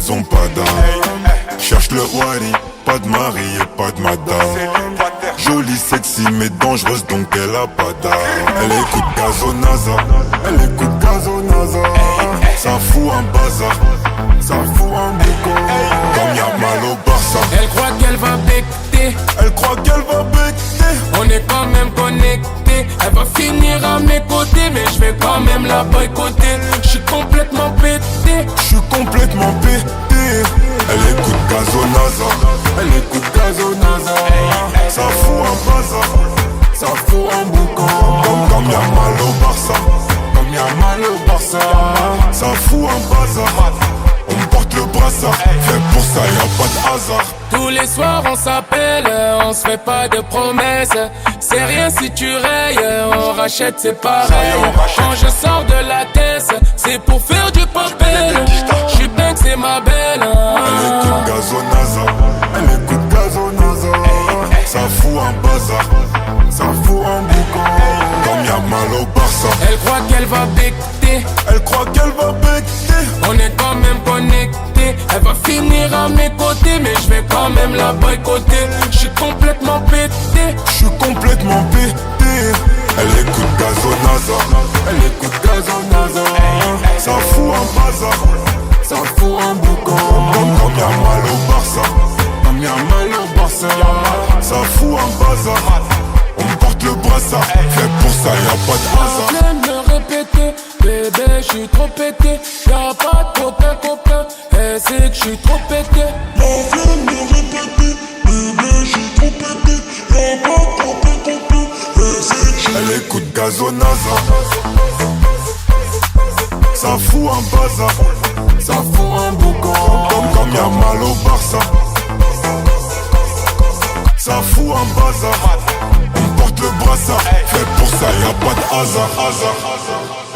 elles ont pas d'âme. Cherche le wari, pas de mari et pas de madame. Jolie, sexy mais dangereuse donc elle a pas d'âme. Elle écoute Gazonaza, elle écoute Gazonaza. Ça fout un bazar, ça fout un boucan. Comme y'a mal au Barça. Elle croit qu'elle va becter, elle croit qu'elle va becter. on est quand même connecté. Elle va finir à mes côtés, mais je vais quand même la boycotter. Je suis complètement pété, je suis complètement pété. Elle écoute Gazonaza, elle écoute Gazonaza. Ça fout un bazar, ça fout un boucan. Comme y'a mal au Barça, comme y'a mal au Barça. Ça fout un bazar, on porte le brassard. Fait pour ça y'a pas de hasard. tous les soirs on s'appelle, on se fait pas de promesses. C'est rien si tu rayes, on rachète c'est pareil. Quand je sors de la caisse, c'est pour faire du papel. J'suis bien que c'est ma belle. Elle écoute Gazonaza, elle écoute Gazonaza. Ça fout un bazar, ça fout un boucan. Comme y'a mal au Barça. Elle croit qu'elle va becter, elle croit qu'elle va becter. on est quand même connecté. Elle va finir à mes côtés, mais je vais quand même la boycotter. Je suis complètement pété, je suis complètement pété. Elle écoute Gazonaza, elle écoute Gazonaza. Ça fout un bazar, ça fout un boucan. Comme y'a mal au Barça, comme y'a mal au Barça. Ça fout un bazar, on porte le brassard. Fait pour ça y'a pas de hasard. je viens de me répéter, bébé je suis trop pété. Y'a pas de copain, elle sait que je suis trop pété. Je viens de me répéter, bébé je suis trop pété. Y'a pas de copain, elle sait que je suis. Elle écoute Gazonaza. Ça fout un bazar, ça fout un boucan. Comme y'a mal au Barça. Ça fout un bazar, on porte le brassard. Fait pour ça y'a pas de hasard.